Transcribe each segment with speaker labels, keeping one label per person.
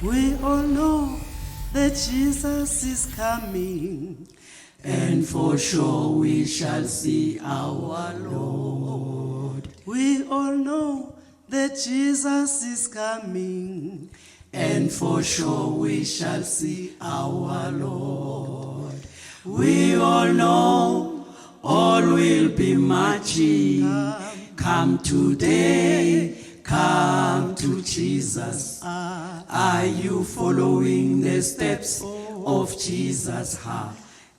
Speaker 1: We all know that Jesus is coming,
Speaker 2: and for sure we shall see our Lord.
Speaker 1: We all know that Jesus is coming,
Speaker 2: and for sure we shall see our Lord. We all know all will be marching. Come today, come to Jesus. Are you following the steps of Jesus?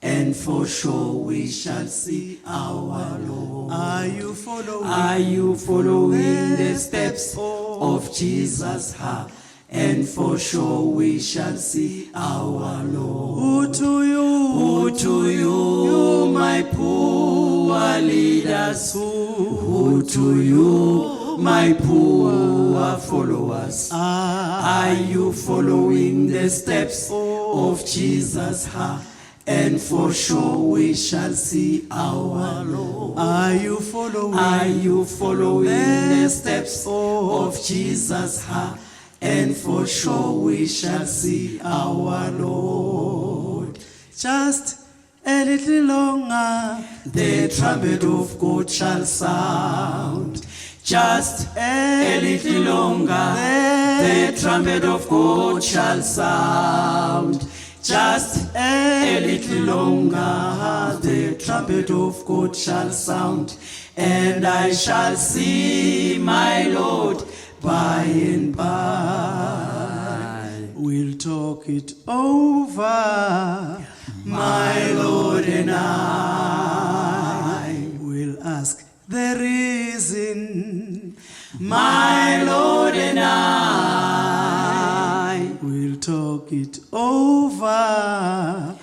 Speaker 2: And for sure we shall see our Lord.
Speaker 1: Are you following?
Speaker 2: Are you following the steps of Jesus? And for sure we shall see our Lord.
Speaker 1: Who
Speaker 2: to you, my poor leaders? Who to you, my poor followers? Are you following the steps of Jesus? And for sure we shall see our Lord.
Speaker 1: Are you following?
Speaker 2: Are you following the steps of Jesus? And for sure we shall see our Lord.
Speaker 1: Just a little longer,
Speaker 2: the trumpet of God shall sound. Just a little longer, the trumpet of God shall sound. Just a little longer, the trumpet of God shall sound, and I shall see my Lord by and by.
Speaker 1: We'll talk it over,
Speaker 2: my Lord and I.
Speaker 1: We'll ask the reason,
Speaker 2: my Lord and I.
Speaker 1: We'll talk it over,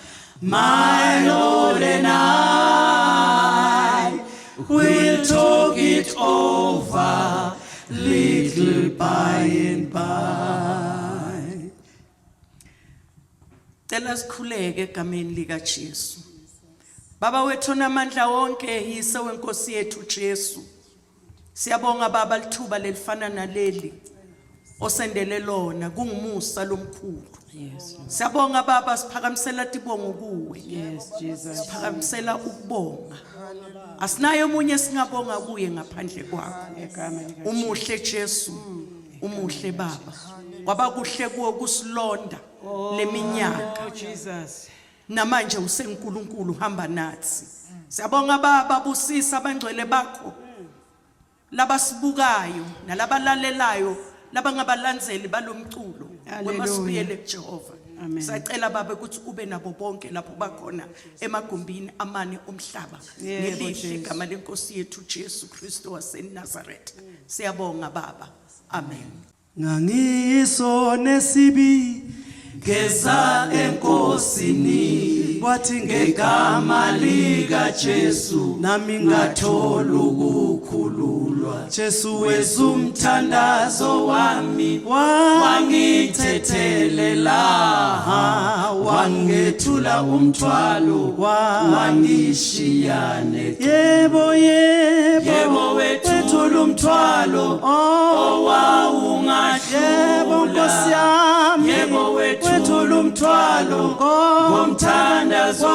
Speaker 2: my Lord and I. We'll talk it over, little by and by.
Speaker 3: Cela sikhuleke egameni lika Jesu. Baba wethu namandla wonke yise wenkosi yethu Jesu. Siyabonga baba lithuba lelifana naleli osendele lona kungumusa lomkhulu.
Speaker 4: Yes.
Speaker 3: Siyabonga baba siphakamisela tibongo kuwe.
Speaker 4: Yes, Jesus.
Speaker 3: Siphakamisela ukubonga. Asinayo omunye singabonga kuye ngaphandle kwakho. Umuhle Jesu. Umuhle baba. Kwaba kuhle kuwo kusilonda leminyaka.
Speaker 4: Oh Jesus.
Speaker 3: Namanje usenkulunkulu hamba nathi. Siyabonga baba busisa abangcwele bakho. Labasibukayo nalabalalelayo labangabalandzeli balomculo wemasibiyele kuJehova. Sicela baba ukuthi ube nabo bonke lapho bakhona emagumbini amane omhlaba. Ngelihle igama lenkosi yethu Jesu Kristu waseNazaretha. Siyabonga baba. Amen.
Speaker 1: Ngangiso nesibi
Speaker 2: Geza enkosini
Speaker 1: kwathi
Speaker 2: ngegama lika Jesu
Speaker 1: nami
Speaker 2: ngathola ukukhululwa.
Speaker 1: Jesu
Speaker 2: Wezumthandazo wami wangithethelela, wangethula umthwalo wangishiyane.
Speaker 1: Yebo
Speaker 2: wethula umthwalo owawungadlula. Yebo wethula umthwalo ngomthandazo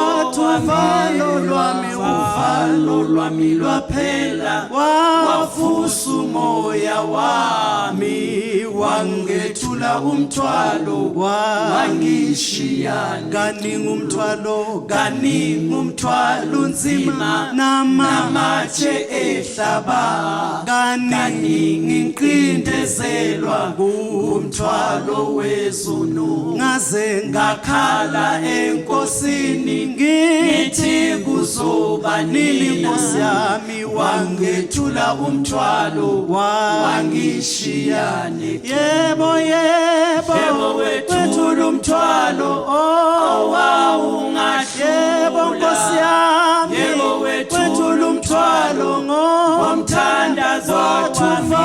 Speaker 2: wami. Uvalo lwami lwaphela, wavusa umoya wami, wangethula umthwalo wangishiyane. Kaningi umthwalo nzima namatshe ehlaba, kaningi nqindezelwa ngumthwalo wezono.
Speaker 1: ngaze
Speaker 2: Ngakhala enkosini ngithi kuzoba nini
Speaker 1: Nkosi yami
Speaker 2: wangethula umthwalo wangishiyane.
Speaker 1: Yebo
Speaker 2: wethula umthwalo owawungadlula.
Speaker 1: Nkosi yami
Speaker 2: Yebo wethula umthwalo ngomthandazo wami.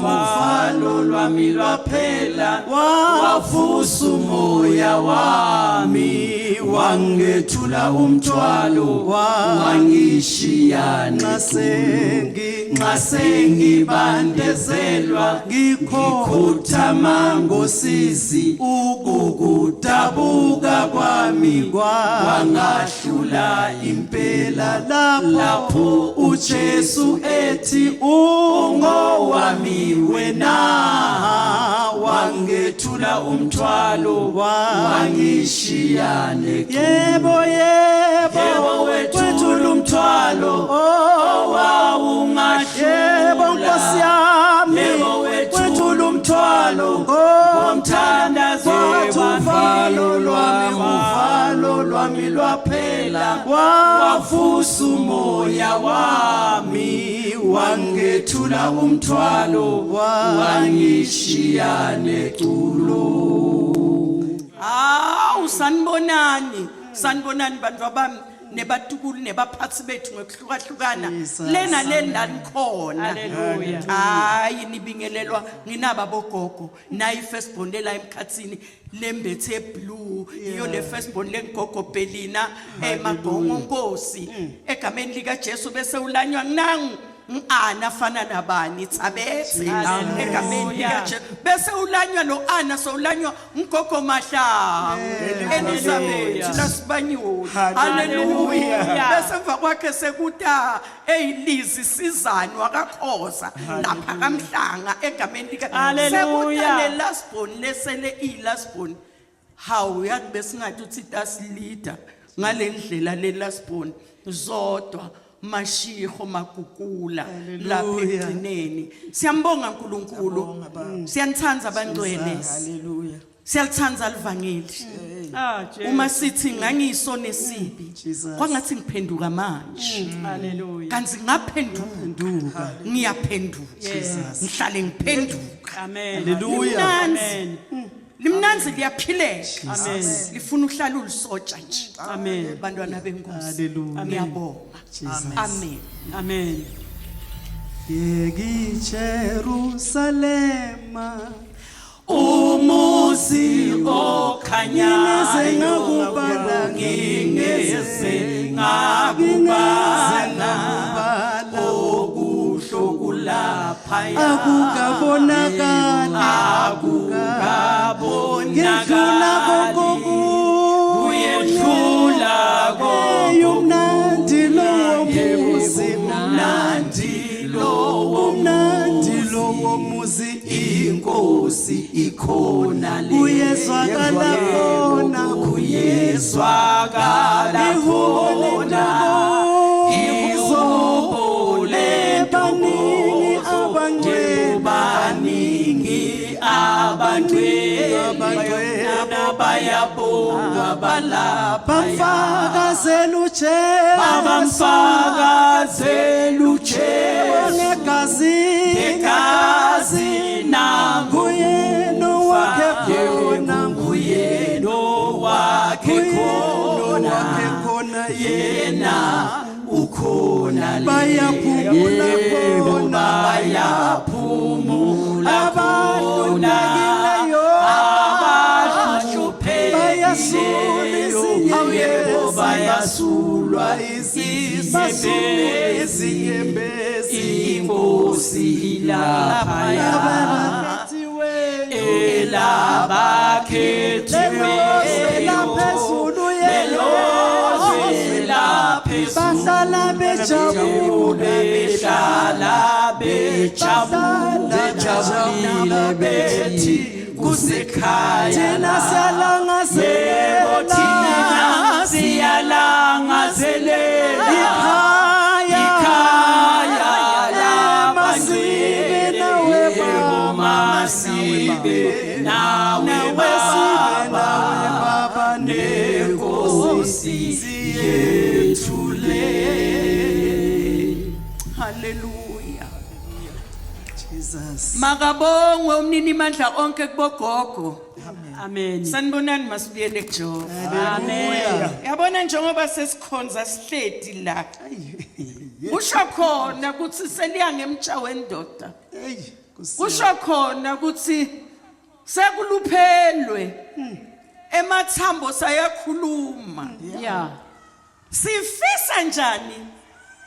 Speaker 2: Uvalo lwami lwaphela, wavusa umoya wami, wangethula wangethula umthwalo wangishiya nxa sengibandezelwa ngikhothama ngosizi ukudabuka kwami wangahlula impela lapho uJesu ethi ungowami wena wangethula umthwalo wangishiya yebo wethula umthwalo wawungahleba Nkosi yami wethula umthwalo omthandazo uvalo lwami lwaphela wavusa umoya wami wangethula umthwalo wangishiya neculo.
Speaker 3: sanibonani bantu abami nebatukulu nebaphathi bethu ngokuhlukahlukana lena lendani khona.
Speaker 2: Haleluya.
Speaker 3: Hayi nibingelelwa nginaba bogogo nayi firstborn la emkhathini lembethe blue iyo le firstborn lengogo Belina emagongo Nkosi egameni lika Jesu bese ulanywa nginangu Ana fana nabani Thabethe egameni lika Jesu bese ulanywa no Ana so ulanywa Ngogo Mahlangu Elizabeth lasibanyo. Haleluya. Bese mva kwakhe sekuta eyilizi sizani wakakhoza lapha kaMhlanga egameni lika sekuta le last born lesele last born how yathi besingathi uthi das leader ngalendlela le last born zodwa mashiho makukula lapha egcineni. Siyambonga uNkulunkulu, siyanthanda abangcwele,
Speaker 1: Hallelujah.
Speaker 3: siyalithanda livangeli. Uma sithi ngangisone sibi kwangathi ngiphenduka manje.
Speaker 2: Haleluya.
Speaker 3: Kanti ngaphenduka ngiyaphenduka ngihlale ngiphenduka.
Speaker 2: Amen.
Speaker 1: Hallelujah.
Speaker 2: Amen.
Speaker 3: Limnanzi liyaphileka.
Speaker 2: Amen.
Speaker 3: Lifuna uhlala ulisotsha nje.
Speaker 2: Amen.
Speaker 3: Bantwana benkosi.
Speaker 1: Hallelujah.
Speaker 3: Ngiyabonga. Amen.
Speaker 2: Amen.
Speaker 1: Yeki Jerusalema
Speaker 2: Umuzi okhanyayo
Speaker 1: ngingeze
Speaker 2: ngingeze ngakubala okuhlokulaphaya akukabonakali kuyedlula
Speaker 1: umnandi lowo muzi
Speaker 2: inkosi ikhona le
Speaker 1: kuyezwakala khona
Speaker 2: ihobole baningi abangcwele bayabonga balapha
Speaker 1: bamfakazela
Speaker 2: uJesu
Speaker 1: negazi
Speaker 2: nanguyeno wakhe khona yena ukhona
Speaker 1: bayaphumula
Speaker 2: khona bayasulwa izinyembezi inkosi ilaphaya elabakhethiweyo bahlala bejabule bethi kusekhaya thina siyalangazelela ikhaya labangcwele masibe nawe baba nenkosi yethu le.
Speaker 3: Hallelujah.
Speaker 1: Jesus.
Speaker 3: Makabongwe umnini mandla onke kubogogo.
Speaker 2: Amen.
Speaker 3: Sanibonani masibuyele kuJehova.
Speaker 2: Amen.
Speaker 3: Yabona njengoba sesikhonza sihledi la. Kusho khona ukuthi seliya ngemtsha wendoda. Kusho khona ukuthi sekuluphelwe emathambo sayakhuluma.
Speaker 2: Yeah.
Speaker 3: sifisa njani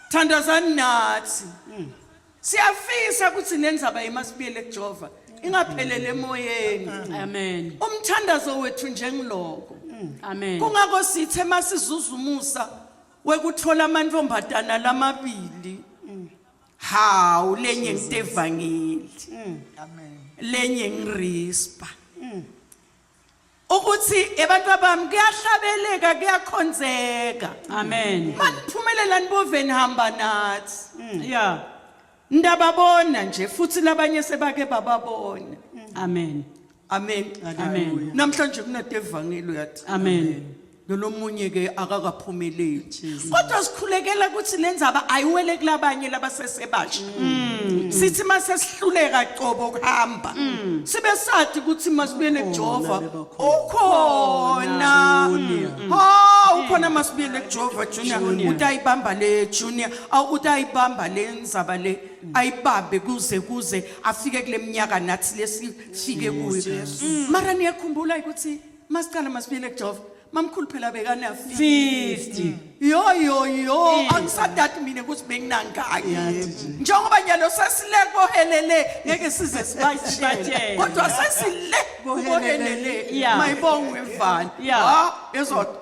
Speaker 3: thandazani nathi siyafisa ukuthi nenzaba yemasibiyele kujova ingaphelele emoyeni
Speaker 2: Amen.
Speaker 3: umthandazo wethu njengiloko
Speaker 2: Amen.
Speaker 3: kungako sithe masizuzumusa wekuthola amantombazana lamabili hawu lenye ngitevangeli lenye ngirispa ukuthi abantu abami kuyahlabeleka kuyakhonzeka
Speaker 2: Amen.
Speaker 3: maniphumelela niboveni hamba nathi
Speaker 2: Yeah.
Speaker 3: ndababona nje futhi labanye sebake bababona
Speaker 2: Amen.
Speaker 3: amen
Speaker 2: Amen.
Speaker 3: namhlanje kunetevangeli yathi
Speaker 2: Amen.
Speaker 3: nomunye ke akakaphumeleli kodwa sikhulekela ukuthi lenzaba ayiwele kulabanye labasesebasha sithi mase sihluleka qobo kuhamba sibe sathi ukuthi masibuyele kujova ukhona ukhona masibuyele kujova junior utayibamba le junior utayibamba le nzaba le ayibambe kuze afike kule minyaka nathi lesifike kuyo mara niyakhumbula ukuthi masicala masibuyele kujova mamkhulu phela bekana
Speaker 2: 50.
Speaker 3: yo angisadati mina ukuthi benginangaki njengoba nyalo sesileko helele ngeke size sibatshele kodwa sesile kubohelele
Speaker 2: Yeah.
Speaker 3: mayibongwe mfana
Speaker 2: Yeah.
Speaker 3: ezodwa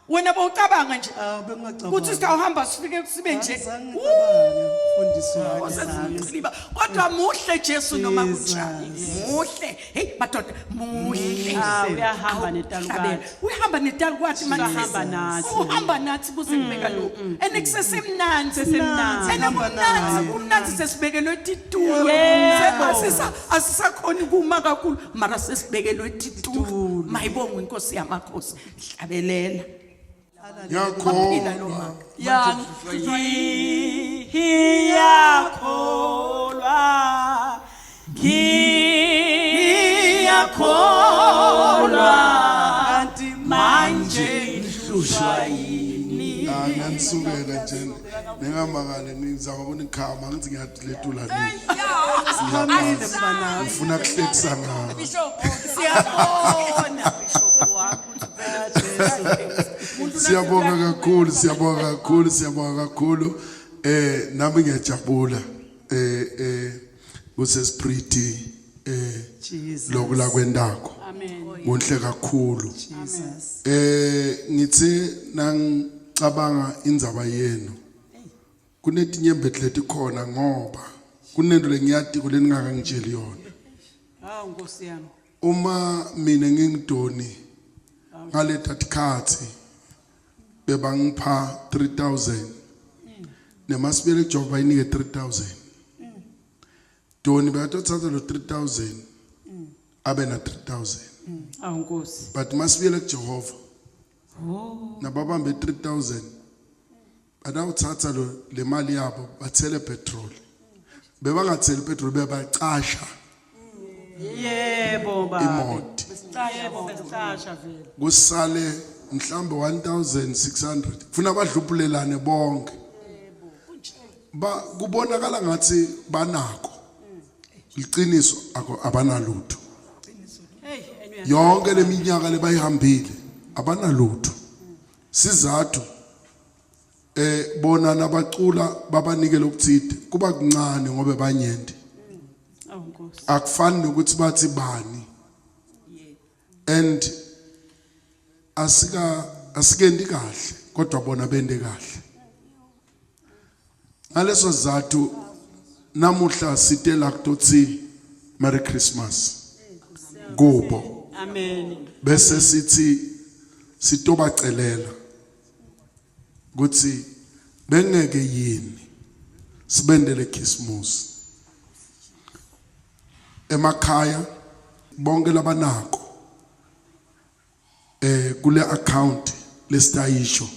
Speaker 3: wena bowucabanga nje
Speaker 1: bengingacabanga
Speaker 3: ukuthi sitawuhamba sifike sibe nje Sesiba. Kodwa muhle Jesu noma kunjani muhle hey madoda muhle
Speaker 2: Uyahamba netalukwathi.
Speaker 3: uyahamba netalukwathi
Speaker 2: Uyahamba nathi.
Speaker 3: uhamba nathi kuze kubeka lo enikusesemnandi
Speaker 2: Sesemnandi.
Speaker 3: kumnandi sesibekelwe titulo
Speaker 2: Yebo.
Speaker 3: asisakhoni kuma kakhulu mara sesibekelwe titulo mayibongwe inkosi yamakhosi hlabelela Phila lo mama.
Speaker 2: Ngiyakholwa manje ngihlushwa yini
Speaker 4: Nganisukela nje nengamakale ngizama bona ikhama ngithi ngiyadletula nini
Speaker 3: Sihamile mfana
Speaker 4: ngifuna kuhlekisa ngawo
Speaker 3: siyabona bishop wakho
Speaker 4: siyabonga kakhulu nami ngiyajabula kusespriti lokula kwendako monhle kakhulu ngithi nangicabanga indzaba yenu kunetinyembethleti khona ngoba kunento lengiyati kulengaka ngitsheli yona
Speaker 2: Nkosi yami.
Speaker 4: uma mina ngingidoni ngaletha tikhathi bebangipha 3000 nemasibele job bayinike 3000 doni bayathatha lo 3000 abe na 3000
Speaker 2: Nkosi.
Speaker 4: but masibele kuJehova nababambe 3000 badawuthatha lo le mali yabo bathele petrol bebangatheli petrol bebacasha
Speaker 2: Yebo baba.
Speaker 4: imoto
Speaker 2: Yebo besasha vele.
Speaker 4: kusale mhlambe 1600 kufuna badluphulelane bonke kubonakala ngathi banako iqiniso abanalutho yonke leminyaka lebayihambile abanalutho sizathu bona nabacula babanike lokuthide kuba kuncane ngoba banyende
Speaker 2: Nkosi.
Speaker 4: akufani nokuthi bathi bani and asikendi kahle kodwa bona bende kahle ngaleso zathu namuhla sitela kuthi Merry Christmas kubo
Speaker 2: Amen.
Speaker 4: bese sithi sitobacelela ukuthi bengeke yini sibendele Christmas emakhaya bonke labanako kule account lesitayisho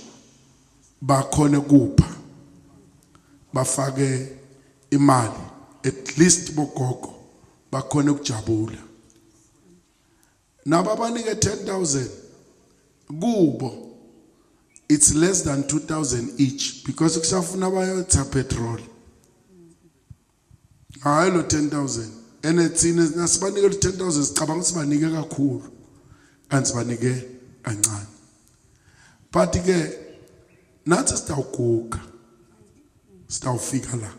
Speaker 4: bakhona kupha bafake imali at least bogogo bakhona ukujabula naba banike 10,000 kubo it's less than 2,000 each because kusafuna bayotha petrol hayi lo 10,000 enethini nasibanike lo 10,000 sicabanga sibanike kakhulu kanti sibanike kancane but ke nathi sitawuguga sitawufika la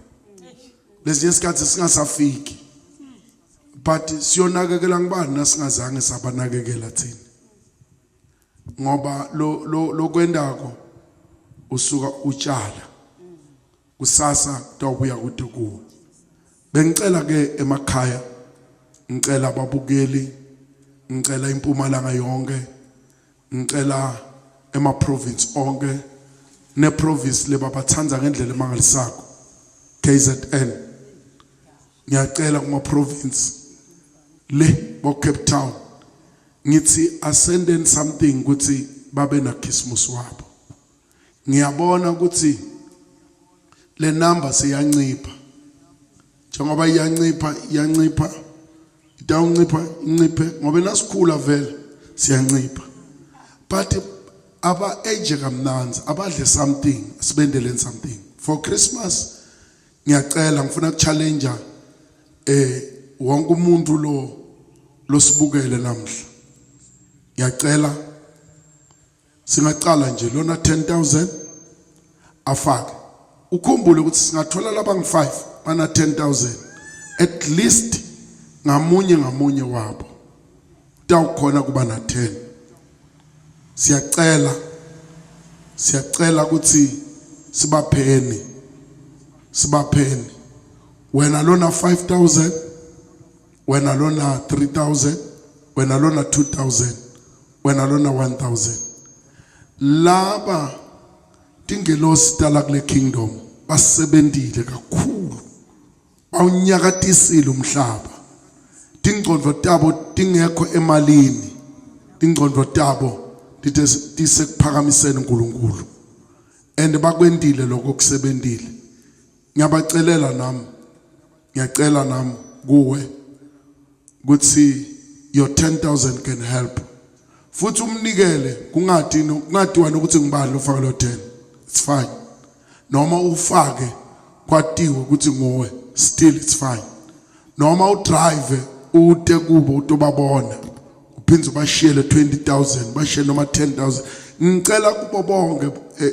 Speaker 4: lesinye isikhathi singasafiki but siyonakekela ngibani nasingazange sabanakekela thina ngoba lo kwendako usuka utshala kusasa tawubuya kude kuwe bengicela ke emakhaya ngicela ababukeli ngicela impumalanga yonke ngicela ema province onke ne province lebabathanza ngendlela emangalisako KZN ngiyacela kuma province le bo Cape Town ngithi ascending something ukuthi babe na Christmas wabo ngiyabona ukuthi le number siyancipha njengoba iyancipha idawuncipha inciphe ngoba nasikhula vele siyancipha but aba age kamnanzi abadle something sibendele something for Christmas ngiyacela ngifuna ukuchallenge wonke umuntu lo sibukele namhla ngiyacela singaqala nje lona 10,000 afake ukhumbule ukuthi singathola labangu5 bana 10,000 at least ngamunye wabo tawukhona kuba na 10 siyacela ukuthi sibapheni wena lona 5,000 wena lona 3,000 wena lona 2,000 wena lona 1,000 laba tingelosi tala kule kingdom basebenzile kakhulu bawunyakatisile umhlaba tingqondo tabo tingekho emalini tingqondo tabo tisekuphakamiseni uNkulunkulu and bakwendile lokho kusebenzile ngiyacela nami kuwe ukuthi your 10,000 can help futhi umnikele kungadiwa nokuthi ngibani ufake lo 10 it's fine noma ufake kwatiwe ukuthi nguwe still it's fine noma udrive ude kubo utobabona uphindze ubashiyele 20,000 bashiyele noma 10,000 ngicela kubo bonke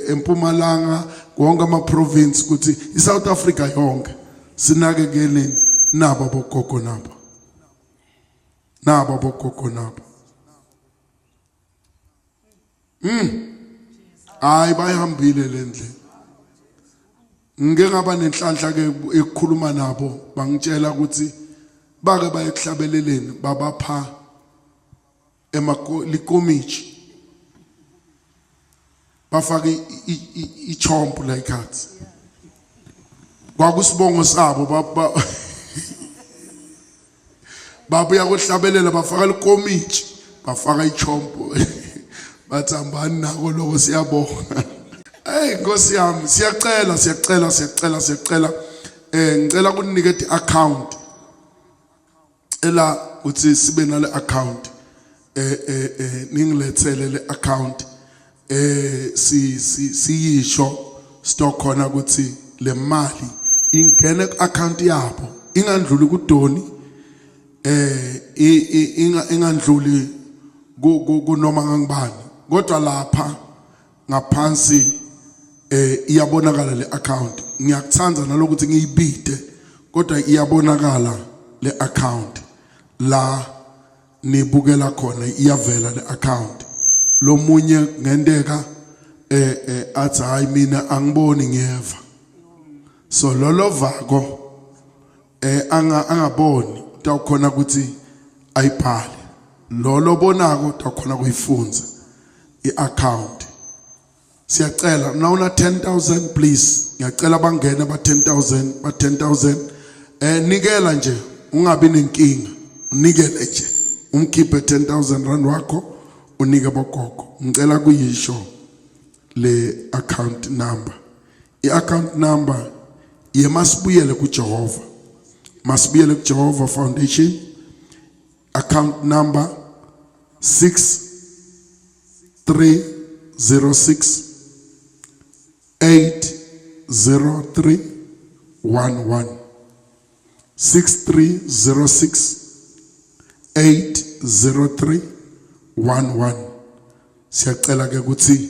Speaker 4: eMpumalanga konke ama province ukuthi iSouth Africa yonke sinakekele nabo bogogo nabo hayi bayihambile lendle ngeke ngaba nenhlanhla ke ekukhuluma nabo bangitshela ukuthi bake bayehlabeleleni babapha likomiji bafake ichompo la ikhathi kwakusibongo sabo babuya kuhlabelela bafaka likomiji bafaka ichompo bathambani nako lokho siyabonga hey Nkosi yami siyacela ngicela kunikete account ela uthi sibe nale account ningilethele le account siyisho stock khona ukuthi le mali ingene ku account yabo ingandluli kudoni ingandluli kunoma ngangibani kodwa lapha ngaphansi iyabonakala le account ngiyakuthanda nalokuthi ngiyibide kodwa iyabonakala le account la nibukela khona iyavela le account lo munye ngendeka athi hayi mina angiboni ngiyeva so lolo vako angaboni tawukhona ukuthi ayiphale lolo bonako tawukhona kuyifunza iaccount siyacela nawuna 10,000 please ngiyacela bangene ba 10,000 nikela nje ungabi nenkinga unikele nje umkhiphe 10,000 rand wakho unike bogogo ngicela kuyisho le account number iaccount number yemasibuyele kuJehova masibuyele kuJehova Foundation account number 6306 80311 6306 80311 siyacela ke ukuthi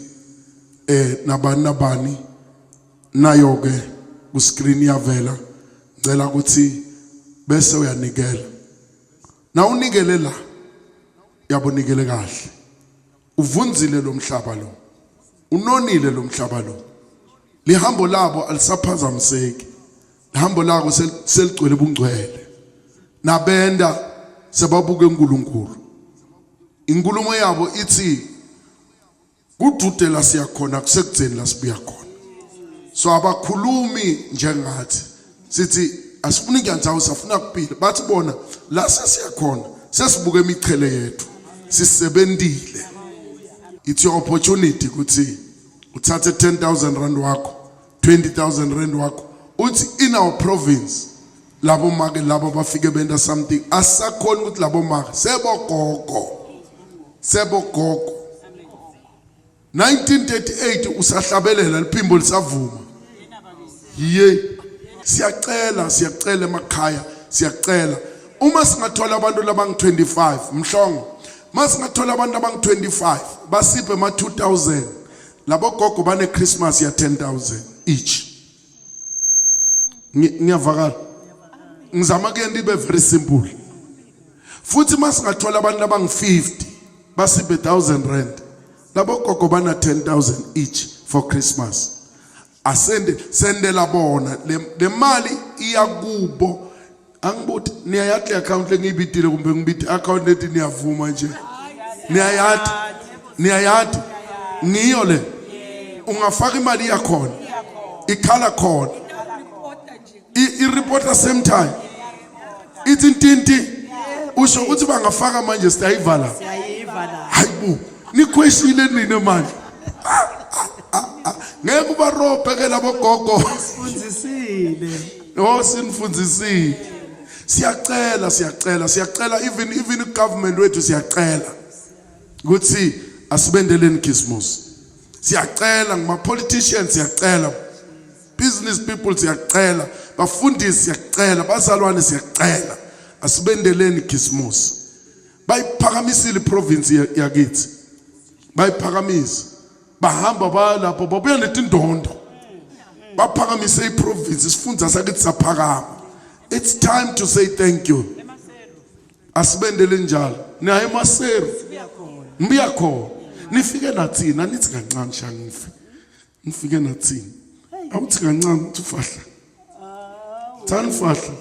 Speaker 4: nabani nayo ke ku screen yavela ngicela ukuthi bese uyanikela na unikele la yabonikele kahle uvunzile lo mhlaba lo unonile lo mhlaba lo lihambo labo alisaphazamiseki lihambo lako seligcwele ubungcwele nabenda sebabuke uNkulunkulu inkulumo yabo ithi kudude la siyakhona kusekudzeni la sibuya khona so abakhulumi njengathi sithi asifuni kuyantsawo safuna kuphila bathi bona la sesiyakhona sesibuke imichele yethu sisebendile it's your opportunity ukuthi uthathe 10,000 rand wakho 20,000 rand wakho uthi in our province labo make labo bafike benda something asakhona ukuthi labo make sebogogo 1938 usahlabelela liphimbo lisavuma ye siyacela emakhaya siyacela uma singathola abantu labangi 25 mhlongo masingathola abantu abangi 25 basiphe ma 2000 labo gogo bane Christmas ya 10,000 each ngiyavakala ngizama kuyenda ibe very simple futhi masingathola abantu abangi 50 basiphe 1,000 rand labo gogo bana 10,000 each for Christmas sendela bona le mali iyakubo angibuthi niyayathi account lengiyibitile kumbe ngibithi account lethi niyavuma nje niyayathi ngiyo le ungafaka imali yakhona ikhala khona i-reporter same time ithi intinti usho ukuthi bangafaka manje siyayivala hayibo nikweshile nini manje ngeke ubarobhe ke labo gogo
Speaker 1: Sifundisile.
Speaker 4: sinifundisile siyacela even government wethu siyacela ukuthi asibendeleni Christmas siyacela ngama politicians siyacela business people siyacela bafundisi siyacela bazalwane siyacela asibendeleni Christmas bayiphakamisile province yakithi bayiphakamise bahamba balapho babuya netindondo baphakamise iprovince isifundza sakithi saphakama it's time to say thank you asibendele njalo naye eMaseru ngibuya khona nifike nathina nithi kancane shangife nifike nathina awuthi kancane uthi ufahla thani fahla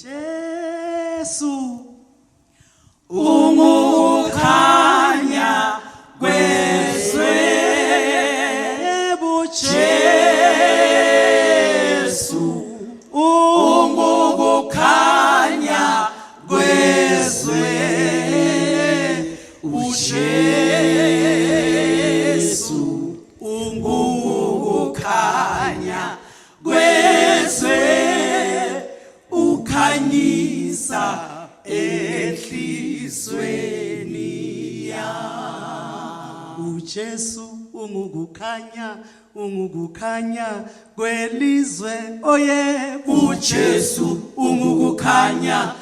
Speaker 1: Jesu
Speaker 2: ungukhanya kwezwe Jesu ungukhanya kwezwe uJesu ungukhanya kwezwe ukhanyisa enhlizweni yami
Speaker 1: uJesu ungukukhanya kwelizwe oyebo
Speaker 2: uJesu ungukukhanya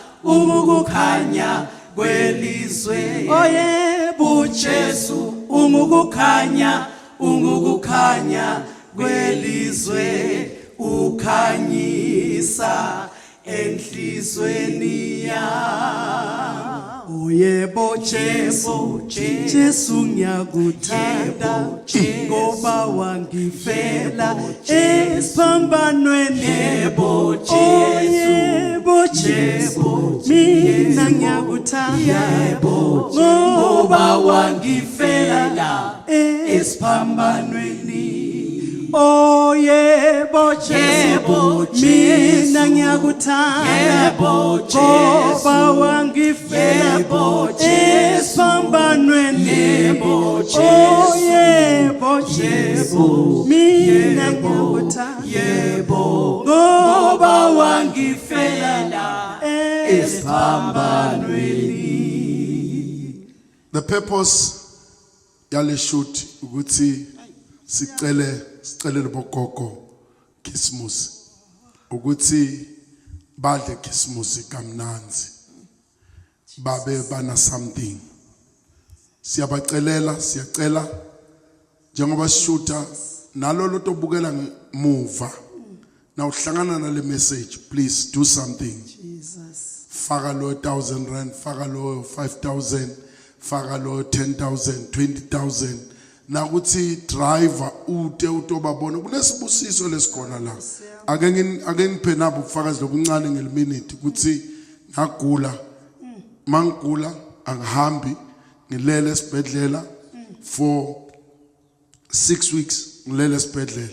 Speaker 2: kwelizwe
Speaker 1: oyebo
Speaker 2: uJesu ungukukhanya kwelizwe ukhanyisa enhlizweni yami
Speaker 1: oyebo Jesu ngiyakuthanda ngoba wangifela esiphambanweni
Speaker 2: yebo
Speaker 1: Jesu mina ngiyakuthanda
Speaker 2: ngoba wangifela esiphambanweni
Speaker 1: oyebo Jesu mina ngiyakuthanda ngoba wangifela esiphambanweni oyebo Jesu mina ngiyakuthanda
Speaker 2: ngoba wangifela esiphambanweni.
Speaker 4: The purpose yale shoot ukuthi sicele bogogo Christmas ukuthi badle Christmas kamnanzi babe bana something siyacela njengoba sishuta nalolo tobukela ngemuva na uhlangana nale message, please do something.
Speaker 1: Jesus.
Speaker 4: Faka lo 1,000 rand, faka lo 5,000, faka lo 10,000, 20,000. Na ukuthi driver ute utobabona kunesibusiso lesikhona la. Ake ngiphe nabo ubufakazi lobuncane ngeliminute ukuthi ngagula. Mangigula angihambi ngilele esibhedlela for 6 weeks ngilele esibhedlela.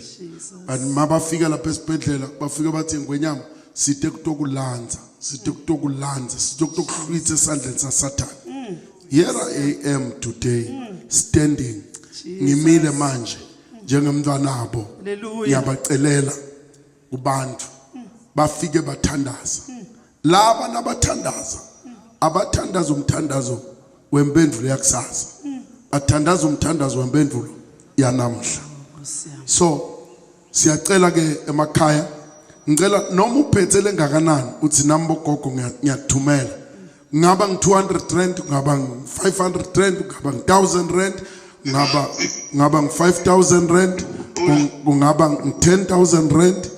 Speaker 4: But mabafika lapha esibhedlela bafika bathi ngwenyama sithe kutokulanza, sithe kutokulanza, sithe kutokuhlwitha esandleni saSathane. Here I am today standing ngimile manje njengemntwana abo. Ngiyabacelela kubantu bafike bathandaza. Laba nabathandaza abathandaza umthandazo wempendulo yakusasa. Bathandaza umthandazo wempendulo yanamhla. So siyacela ke emakhaya ngicela noma uphethe lengakanani uthi nami bogogo ngiyathumela. Ngaba ngi200 rand, ngaba ngi500 rand, ngaba ngi1000 rand, ngaba ngi5000 rand, kungaba ngi10,000 rand,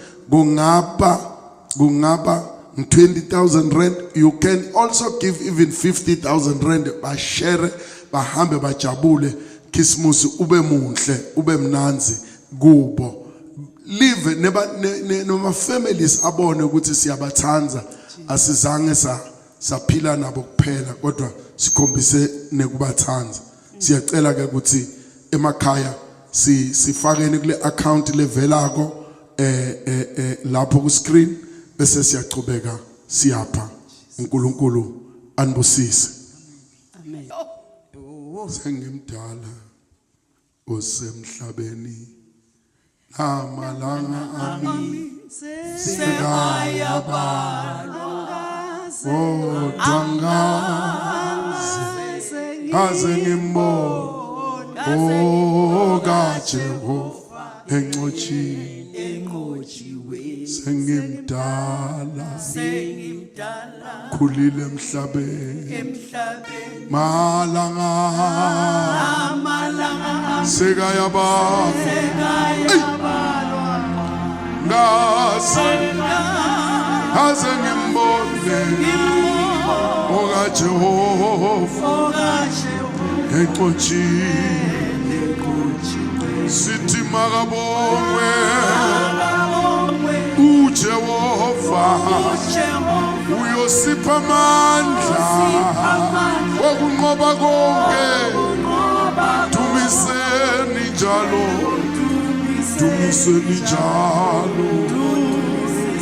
Speaker 4: kungaba 20,000 rand. You can also give even 50,000 rand. Bashare, bahambe bajabule, Christmas ube muhle, ube mnanzi kubo. Live noma families abone ukuthi siyabathanza, asizange saphila nabo kuphela kodwa sikhombise nekubathanza. Siyacela ke ukuthi emakhaya sifakeni kule account levelako lapho ku screen bese siyachubeka siyapha. uNkulunkulu anibusise.
Speaker 3: Amen.
Speaker 4: Sengimdala osemhlabeni amalanga ami sekayabalwa odwanga kaze ngimbone kaJehova enqotshiwe sengimdala khulile emhlabeni malanga sekayabalwa kaze ngimbone kaJehova enqotshiwe sithi makabongwe uJehova uyosipha amandla wokunqoba konke. Dumiseni njalo, dumiseni njalo,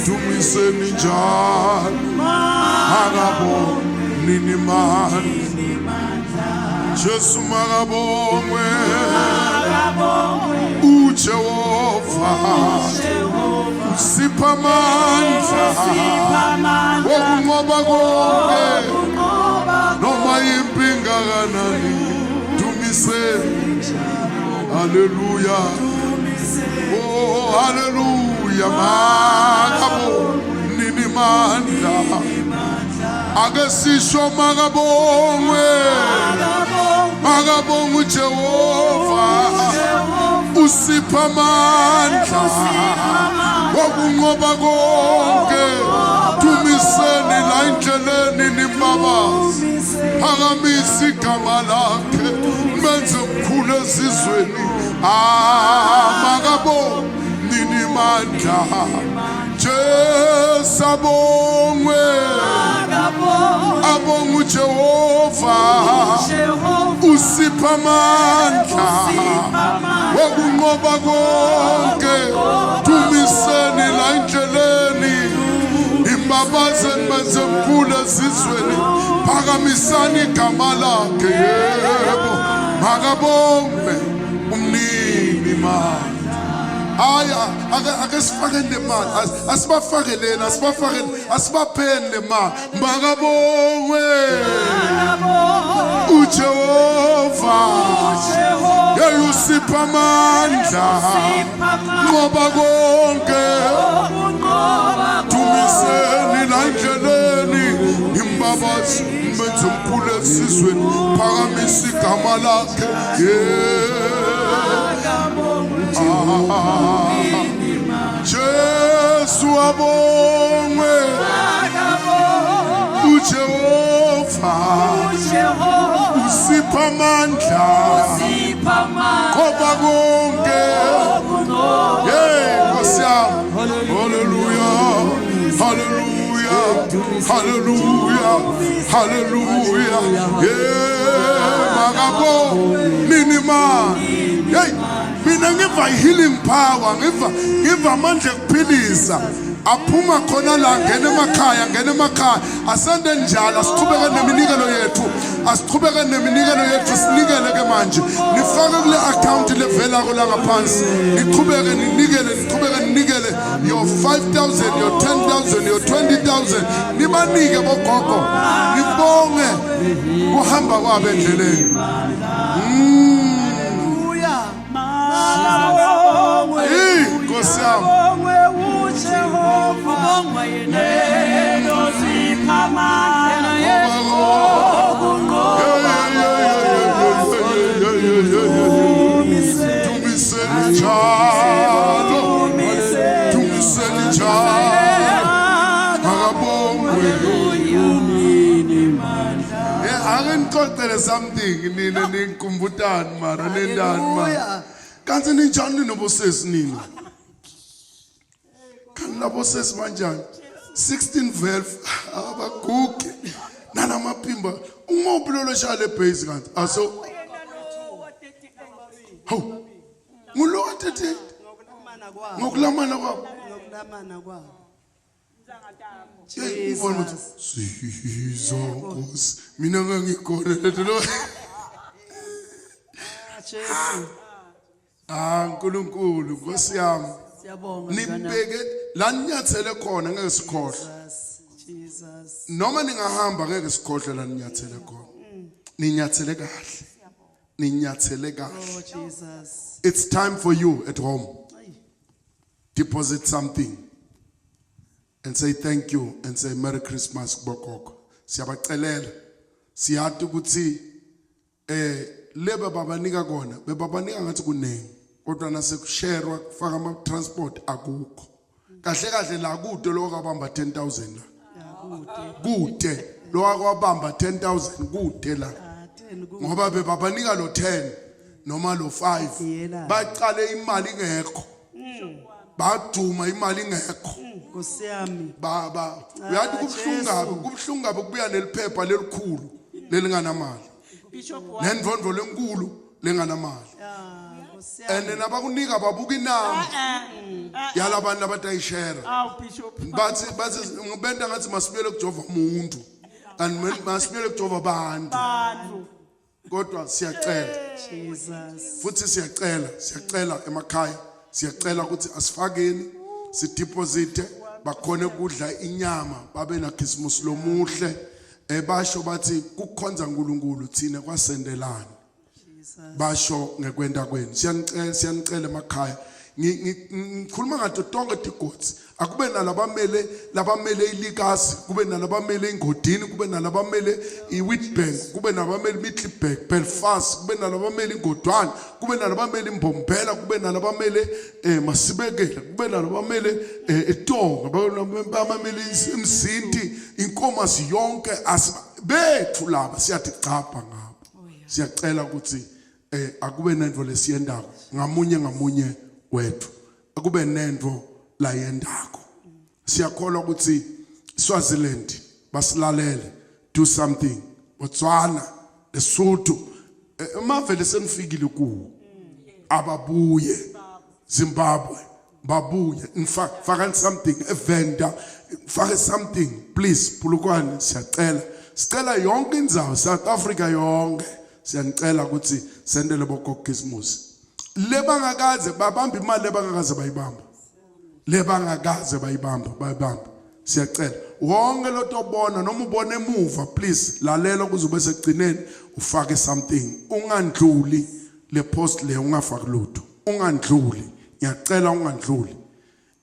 Speaker 4: dumiseni njalo, makabongwe Jesu makabongwe uJehova usipha amandla wokunqoba konke noma impinga kanani. Dumiseni, haleluya, oh haleluya, makabongwe mandla ake sisho makabongwe uJehova usipha amandla wokunqoba konke. Dumiseni la indleleni nimbabazi, phakamisa igama lakhe menze mkhulu ezizweni. Makabongwe mandla Jesu abongwe uJehova usipha amandla wokunqoba konke. Dumiseni la indleleni imbabazeni benze mkhulu ezizweni, phakamisani igama lakhe. Yebo makabongwe umnini mandla. Ake sifakeni le mali, asibafakeleni, asibapheni le mali. Makabongwe uJehova usipha amandla ngoba konke. Dumiseni la indleleni imbabazi benze mkhulu ezizweni, phakamisa igama lakhe. Jesu abongwe uJehova usipha amandla ngoba konke hey Nkosi yami hallelujah hallelujah hallelujah hallelujah yeah makabo nini man hey mina ngiva healing power ngiva amandla okuphilisa aphuma khona la ngene emakhaya asende njalo asiqhubeke neminikelo yethu sinikele ke manje nifake kule account levela kola ngaphansi niqhubeke ninikele your 5,000 your 10,000 your 20,000 nibanike bogogo nibonge kuhamba kwabe endleleni Nkosi yami There something nina ninkumbutani mara nendani mara kanti ninjani nobosesi nina kan nabosesi manjani 16 valve abagugi nana mapimba umobulolo shale base kanti aso ho ngulo atete ngokulamana kwabo Sizo Nkosi mina ngangikona lo Nkulunkulu Nkosi yami nibheke la ninyathele khona ngeke sikhohle noma ningahamba ngeke sikhohle la ninyathele khona ninyathele kahle it's time for you at home deposit something and say thank you and say Merry Christmas kubokoko siyabacelela siyathi ukuthi leba babanika kona bebabanika ngathi kunengi kodwa nasekusharwa kufaka ama transport akukho kahle la kude lo kwabamba 10,000 la kude lo kwabamba 10,000 kude la ngoba bebabanika lo 10 noma lo 5 baqale imali ngekho baduma imali ngekho
Speaker 1: Nkosi yami
Speaker 4: baba uyathi kubhlungu ngabe kubuya neliphepha lelikhulu lelinganamali nendvondvo lenkulu lenganamali and nabakunika babuka inamba yalabantu abatayishare bathi ngibenda ngathi masibuyele kujova umuntu and masibuyele kujova abantu kodwa siyacela
Speaker 1: Jesus
Speaker 4: futhi siyacela emakhaya siyacela ukuthi asifakeni sideposite bakhone ukudla inyama babe na Christmas lomuhle basho bathi kukhonza uNkulunkulu thina kwasendelana basho ngekwenda kwenu siyanicela emakhaya ngikhuluma ngato tonke tigodzi akube nalabamele ilikasi kube nalabamele ingodini kube nalabamele iWitbank kube nalabamele Middelburg Belfast kube nalabamele ingodwane kube nalabamele imbombela kube nalabamele Masibekela kube nalabamele eTonga babamele imzinti inkomazi yonke bethu laba siyathi chapha ngabo siyacela ukuthi akube nento lesiyendako ngamunye wethu akube nento la yendako siyakholwa ukuthi Swaziland basilalele do something Botswana Lesotho emavele senifikile kuwo ababuye Zimbabwe babuye in fact faka something a vendor faka something please Pulukwane sicela yonke indzawo South Africa yonke siyanicela ukuthi sendele bogogo Christmas lebangakaze babamba imali lebangakaze bayibamba siyacela wonke lotobona noma ubone emuva please lalela kuzobe sekugcineni ufake something ungandluli le post le ungafaki lutho ungandluli ngiyacela ungandluli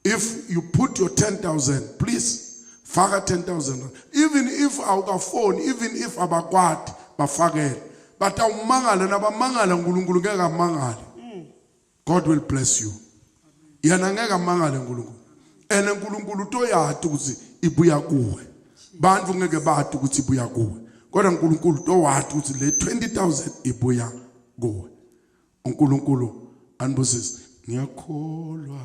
Speaker 4: if you put your 10,000 please faka 10,000 even if awukafoni even if abakwati bafakele but awumangala nabamangala uNkulunkulu ngeke amangale God will bless you. Yena ngeke amangale uNkulunkulu. Ene uNkulunkulu utoyathi ukuthi ibuya kuwe. Bantu ngeke bathi ukuthi ibuya kuwe. Kodwa uNkulunkulu towathi ukuthi le 20,000 ibuya kuwe. uNkulunkulu anibusise. Ngiyakholwa.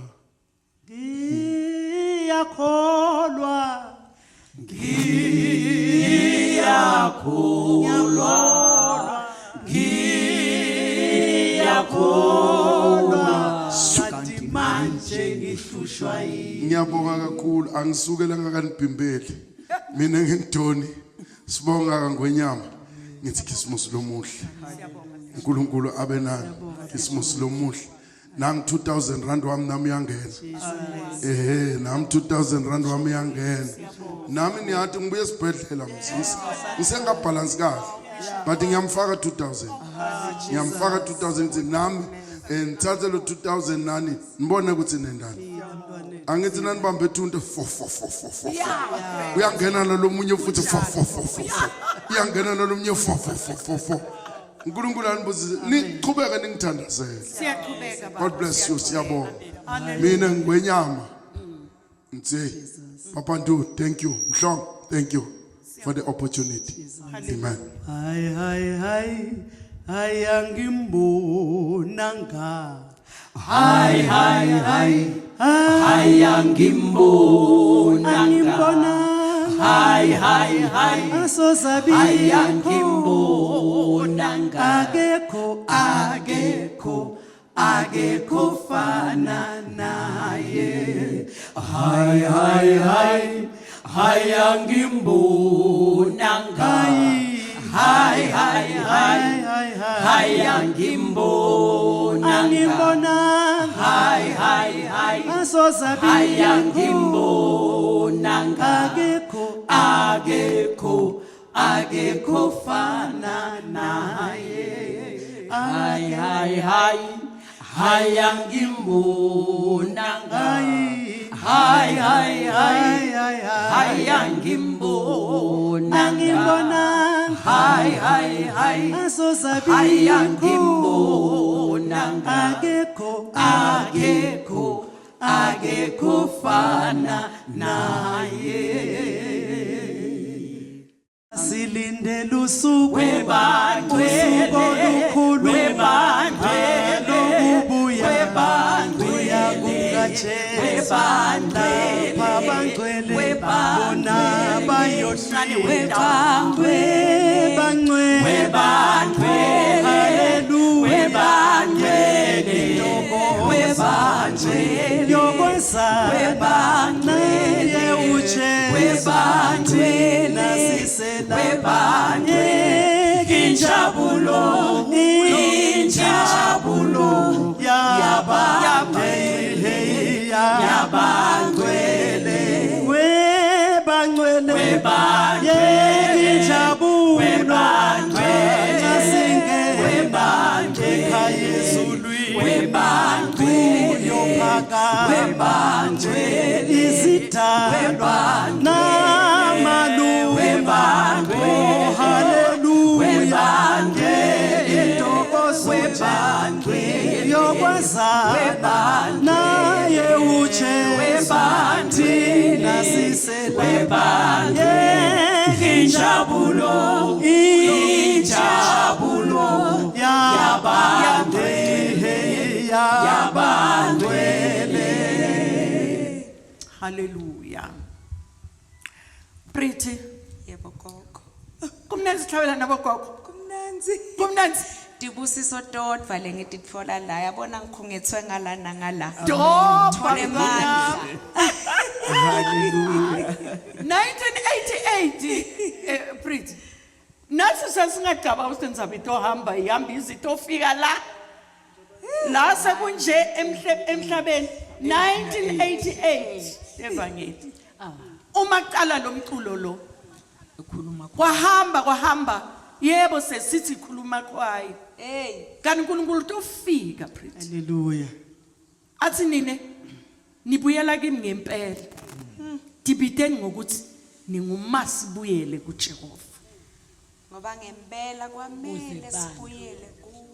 Speaker 4: Ngiyabonga kakhulu angisukela kanibhimbeli. Mina ngintoni sibonga kangwenyama ngithi Christmas lomuhle. uNkulunkulu abe nani Christmas lomuhle. Nang 2,000 rand wami nami uyangena. Nami 2,000 rand wami uyangena. Nami niyathi ngibuye esibhedlela ngisengabhalance kahle. But ngiyamfaka 2,000. Ngiyamfaka 2,000 nami ngithathe lo 2,000 nani nibone ukuthi nendani. Angithi nani bambe thunto 4. Uyangena nalomunye futhi 4. Uyangena nalomunye 4. uNkulunkulu anibuzise niqhubeka ningithandazele.
Speaker 3: Siyaqhubeka baba.
Speaker 4: God bless you siyabonga. Mina ngwenyama. Ngithi Papa Ndu thank you. Mhlongo thank you for the opportunity. Amen.
Speaker 1: Hayi angimbonanga. Angimbona. Asozabi
Speaker 2: Angimbonanga. Akekho fana naye. Angimbonanga. Angimbonanga.
Speaker 1: Asozabi
Speaker 2: Angimbonanga. Akekho fana naye. Angimbonanga. Angimbonanga.
Speaker 1: Asozabi
Speaker 2: Angimbonanga. Akekho fana naye.
Speaker 1: silindele usuku
Speaker 2: Webandwele,
Speaker 1: olukhulu
Speaker 2: webandwele,
Speaker 1: lokubuya
Speaker 2: webandwele,
Speaker 1: kukaJesu
Speaker 2: webandwele,
Speaker 1: lapha bangcwele
Speaker 2: webandwele,
Speaker 1: bona bayohlala
Speaker 2: webandwele,
Speaker 1: haleluya
Speaker 2: webandwele, webandwele,
Speaker 1: yokwenza naye uche
Speaker 2: webandwele,
Speaker 1: nasisela
Speaker 2: injabulo
Speaker 1: yabangcwele webangcwele injabulo nasingena ekhayezulwini yophaka izidalwa namaluba haleluya intokozo yokwazana naye uche thina sisela injabulo yabangcwele.
Speaker 3: Hallelujah. Pretty.
Speaker 5: Yebo gogo.
Speaker 3: Kumnandi sihlabela nabo gogo. Kumnandi.
Speaker 5: Dibusiso Dodwa le ngititfola la yabona ngikhungethwe ngala nangala.
Speaker 3: Thole
Speaker 5: mandla.
Speaker 3: 1988 Pretty. Nathi sasingagaba usenzaba itohamba ihamba izitofika la sekunje emhlabeni 1988 evangeli. Uma qala lo mculo lo kwahamba yebo sesithi khuluma kwayo. Kanti uNkulunkulu tofika Pretty.
Speaker 1: Hallelujah.
Speaker 3: Athi nine nibuyela kimi ngempela. Dibiteni ngokuthi ningumasibuyele kuJehova.
Speaker 5: Ngoba ngempela kwamele sibuyele kuwe.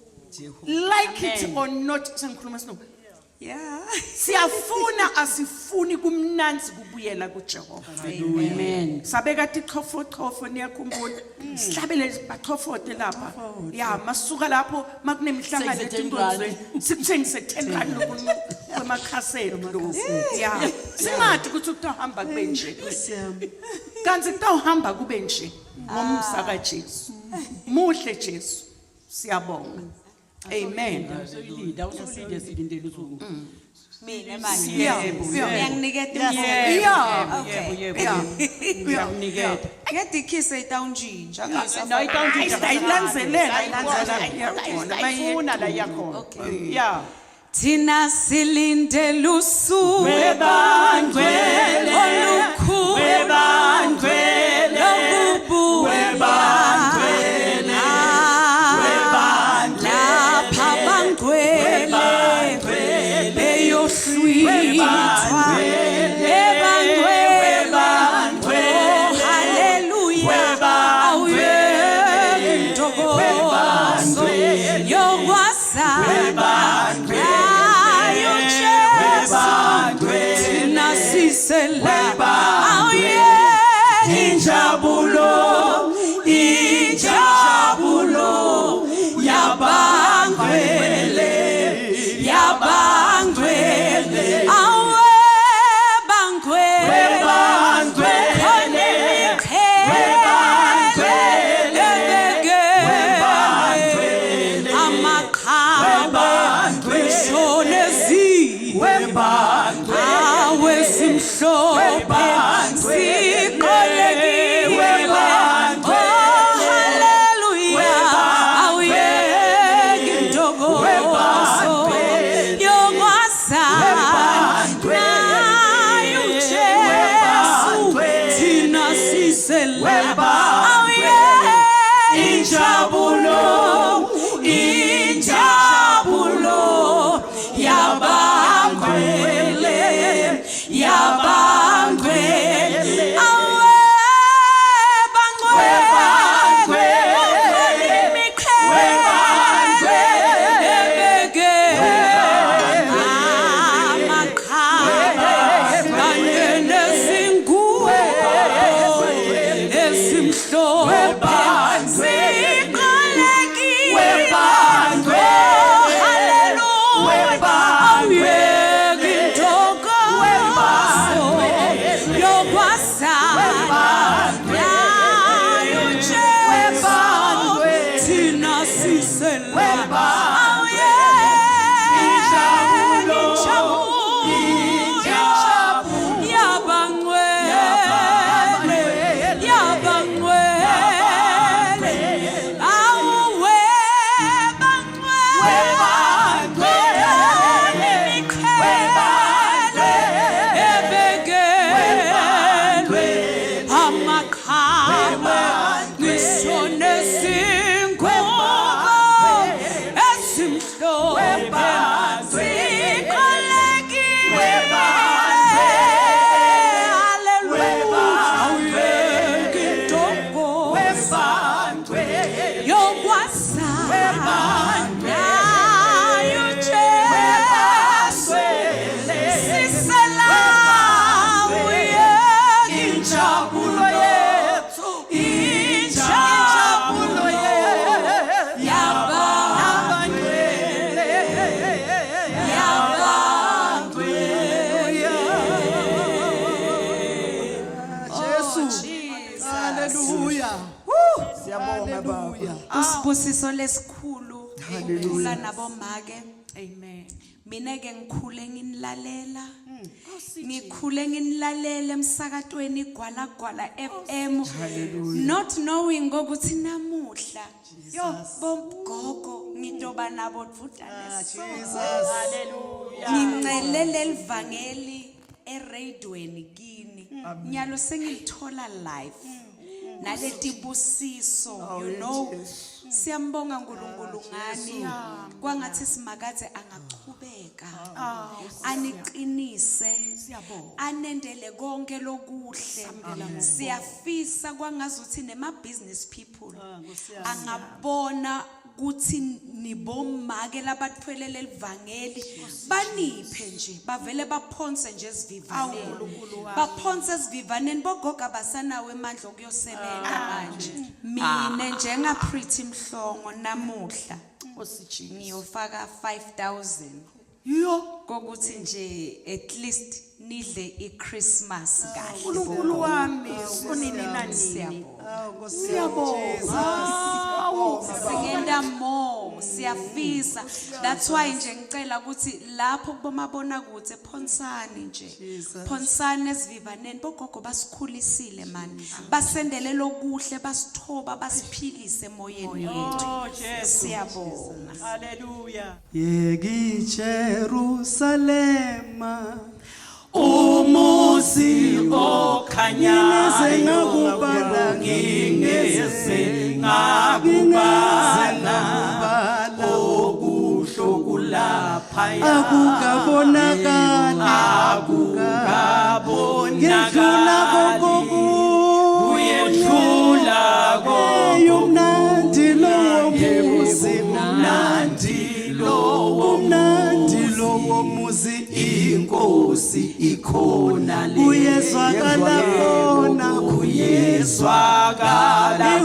Speaker 3: like it or not sengikhuluma sino
Speaker 5: Yeah.
Speaker 3: siyafuna asifuni kumnanzi kubuyela kuJehova
Speaker 2: Amen.
Speaker 3: sabeka tichofo niyakhumbula sihlabele bachofote lapha ya masuka lapho makunemihlangano etinkonzweni sikuthengise 10 rand kwemakhasela lo ya singathi ukuthi utahamba kube nje kanti kutahamba kube nje ngomsa kaJesu muhle Jesu siyabonga amen
Speaker 5: Mina manje.
Speaker 3: Yebo,
Speaker 5: Uyanginiketa
Speaker 3: yeah.
Speaker 5: Ngiyadikhisa itawunjinja
Speaker 3: ayilanzelela la yakhona yeah
Speaker 5: Thina silindele usuku
Speaker 2: Webangcwele,
Speaker 5: olukhulu
Speaker 2: webangcwele, webangcwele,
Speaker 5: lapha bangcwele beyohlwithwa haleluya awuyeke intokozo yokwasa nayo Jesu thina sisela awuyeke
Speaker 2: injabulo, injabulo, yabangcwele, yabangcwele,
Speaker 5: awe bangcwele
Speaker 2: webangcwele, webangcwele,
Speaker 5: amaqhawe shonezi
Speaker 2: webangcwele,
Speaker 5: awesimhlophe siqalekiwe haleluya awuyeke intokozo yokwasa nayo Jesu thina sisela awuyeke
Speaker 2: injabulo, injabulo, yabangcwele, yabangcwele,
Speaker 5: awe bangcwele Usibusiso lesikhulu ukula nabomake.
Speaker 3: amen
Speaker 5: Mina ke ngikhule nginilalela. Ngikhule nginilalela emsakatweni igwalagwala FM. Not knowing ukuthi namuhla yo bomgogo ngitoba nabo dvudane. Hallelujah. Ngincelele livangeli eradioweni kini. Nyalo sengilithola live. Naleti busiso you know siyambonga uNkulunkulu ngani kwangathi simakathe angachubeka igama aniqinise anendele konke lokuhle siyafisa kwangazuthi nema business people angabona kuthi nibomake labathwelele livangeli baniphe nje bavele baphonse nje esivivaneni baphonse esivivaneni bogoga basanawe emandla okuyosebenza manje mina njenga Pretty Mhlongo namuhla ngiyofaka 5,000
Speaker 3: yo
Speaker 5: kokuthi nje at least nidle iChristmas kahle
Speaker 3: uNkulunkulu wami sonini nani
Speaker 5: singenda more siyafisa that's why nje ngicela ukuthi lapho kubomabona kude phonsani nje phonsani esivivaneni bogogo basikhulisile mani basendele lokuhle basithoba basiphilise emoyeni yethu siyabonga
Speaker 3: haleluya
Speaker 1: Yeki Jerusalema
Speaker 2: umuzi okhanyayo
Speaker 1: ngakubala
Speaker 2: ngingeze ngakubala okuhlo kulaphaya
Speaker 1: akukabonakala
Speaker 2: kuyedlula
Speaker 1: umnandi lowo muzi
Speaker 2: inkosi ikhona le
Speaker 1: uyezwakala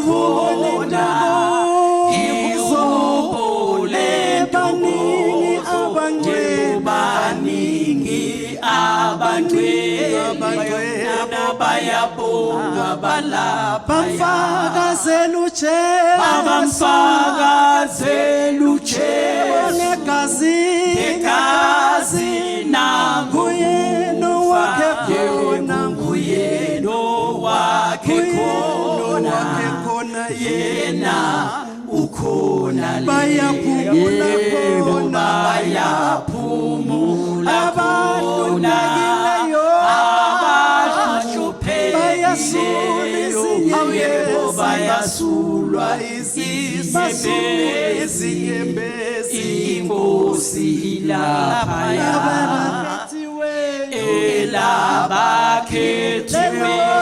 Speaker 1: khona
Speaker 2: ihubo
Speaker 1: baningi
Speaker 2: abangcwele bayabonga balapha
Speaker 1: bamfakazela
Speaker 2: ujesu
Speaker 1: negazi
Speaker 2: nguyeno wakhe khona yena ukhona
Speaker 1: bayaphumula khona
Speaker 2: bayasulwa izinyembezi inkosi ilaphaya elabakhethiweyo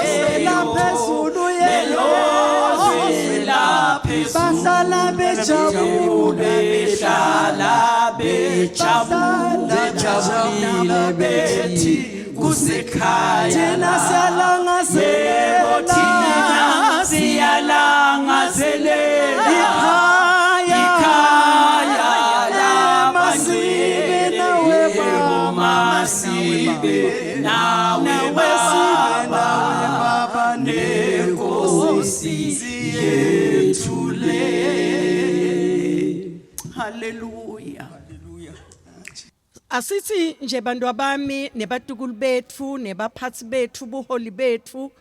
Speaker 1: bahlala
Speaker 2: bejabulile bethi kusekhaya
Speaker 1: thina
Speaker 2: siyalangazelela
Speaker 1: ikhaya
Speaker 2: masibe nawe baba nenkosi yethu le
Speaker 3: haleluya asithi nje bantu abami nebatukulu bethu nebaphathi bethu buholi bethu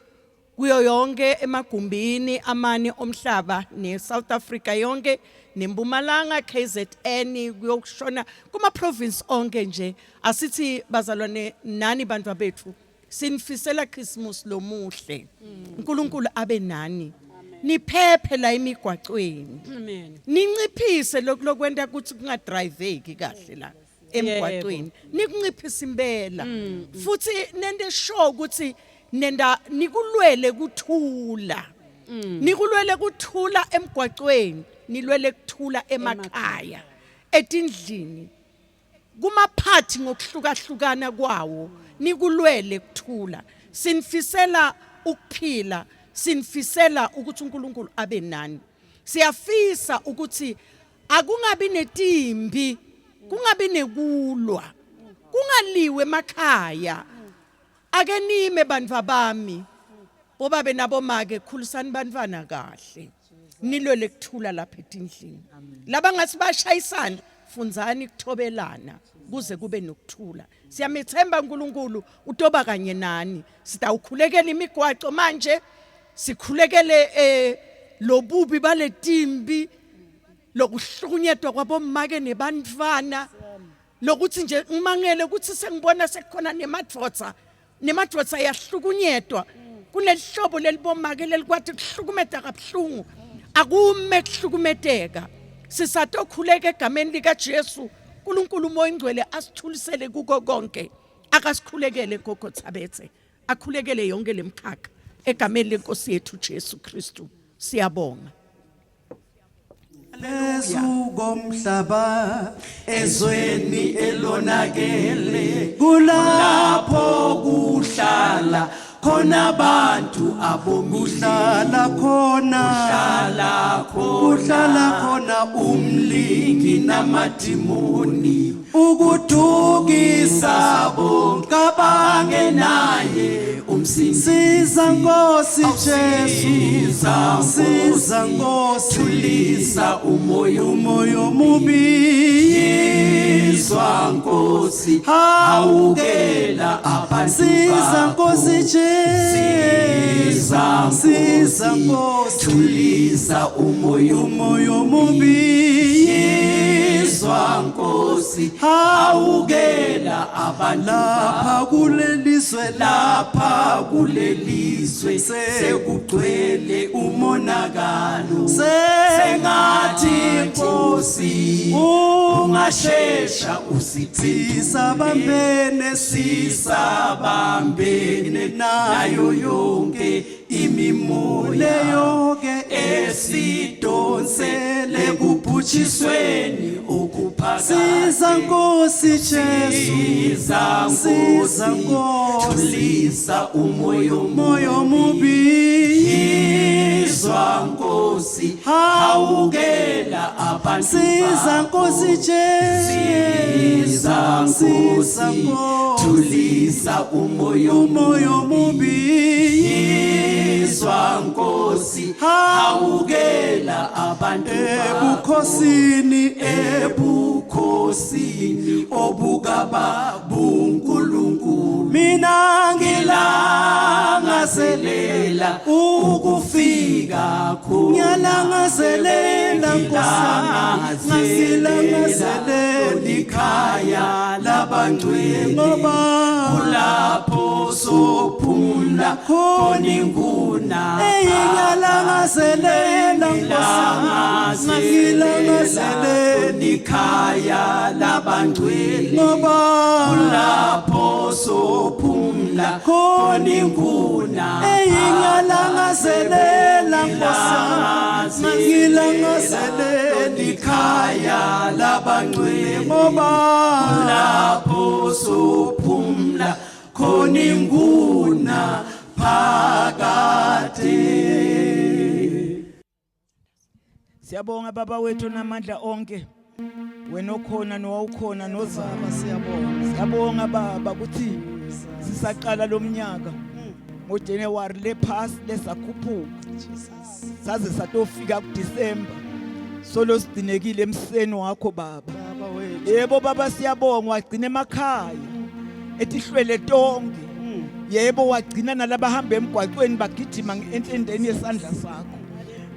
Speaker 3: kuyo yonke emagumbini amane omhlaba neSouth Africa yonke neMpumalanga KZN kuyokushona kuma province onke nje asithi bazalwane nani bantu bethu sinifisela Christmas lomuhle uNkulunkulu abe nani niphephe la emigwaqweni amen ninciphise lokwenta ukuthi kungadriveki kahle la emgwaqweni nikunciphisa impela futhi nende sure ukuthi nenda nikulwele kuthula nikulwele kuthula emgwaqweni nilwele kuthula emakhaya etindlini kumaphathi ngokuhlukahlukana kwawo nikulwele kuthula sinifisela ukuphila sinifisela ukuthi uNkulunkulu abe nani siyafisa ukuthi akungabi netimbi kungabi nekulwa kungaliwe emakhaya ake nime bantwa bami bobabe nabo make khulisani bantwana kahle nilwele kuthula lapha etindlini laba ngathi bashayisana funzani kuthobelana kuze kube nokuthula siyamethemba uNkulunkulu utoba kanye nani sitawukhulekela imigwaqo manje sikhulekele lobubi baletimbi lokuhlukunyedwa kwabomake nebantwana lokuthi nje ngimangele ukuthi sengibona sekukhona nemadvodza yahlukunyedwa kunelihlobo lelibomake lelikwathi kuhlukumeda kabuhlungu akume kuhlukumedeka sisatokhuleka egameni likaJesu uNkulunkulu uMoya Ingcwele asithulisele kuko konke akasikhulekele gogo Thabethe akhulekele yonke lemkhakha egameni lenkosi yethu Jesu Kristu siyabonga
Speaker 1: Lezukomhlaba
Speaker 2: ezweni elonakele kulapho kuhlala khona abantu abomuhlala kuhlala khona umlingi namadimoni ukudukisa bonke abangenaye
Speaker 1: Siza Nkosi Jesu Siza Nkosi
Speaker 2: tulisa umoya
Speaker 1: omubi
Speaker 2: Yizwa Nkosi hawukela abantu
Speaker 1: Siza Nkosi Jesu Siza Nkosi
Speaker 2: tulisa umoya
Speaker 1: omubi
Speaker 2: Yizwa Nkosi hawukela abantu
Speaker 1: lapha
Speaker 2: kulelizwe sekugcwele umonakalo sengathi Nkosi ungashesha usithi sisabambene nayo yonke imimoya
Speaker 1: yonke
Speaker 2: esidonsele kubhutshisweni okuphakathi
Speaker 1: Siza Nkosi Jesu Siza Nkosi
Speaker 2: tulisa umoya
Speaker 1: omubi
Speaker 2: Yizwa Nkosi hawukela abantu
Speaker 1: Siza Nkosi Jesu
Speaker 2: Siza Nkosi tulisa umoya
Speaker 1: omubi
Speaker 2: Yizwa Nkosi hawukela abantu ebukhosini obukaba buNkulunkulu
Speaker 1: mina
Speaker 2: ngilangazelela ukufika khona
Speaker 1: ngiyalangazelela Nkosi ngasilangazelela
Speaker 2: ikhaya labangcwele
Speaker 1: ngoba
Speaker 2: kulapho sophumla khona inguna
Speaker 1: ngiyalangazelela Nkosi ngiyalangazelela
Speaker 2: ikhaya labangcwele
Speaker 1: ngoba
Speaker 2: kulapho sophumla khona inguna
Speaker 1: ngiyalangazelela Nkosi ngiyalangazelela
Speaker 2: ikhaya labangcwele
Speaker 1: ngoba
Speaker 2: kulapho sophumla khona inguna phakade.
Speaker 6: Siyabonga baba wethu namandla onke wena okhona nowawukhona nozaba siyabonga baba ukuthi sisaqala lomnyaka ngoJanuary lephasi lesakhuphuka saze satofika kuDisemba solo sidinekile emseni wakho baba yebo baba siyabonga wagcina emakhaya etihlwele tonke yebo wagcina nalabahamba emgwaqweni bagijima enhlendeni yesandla sakho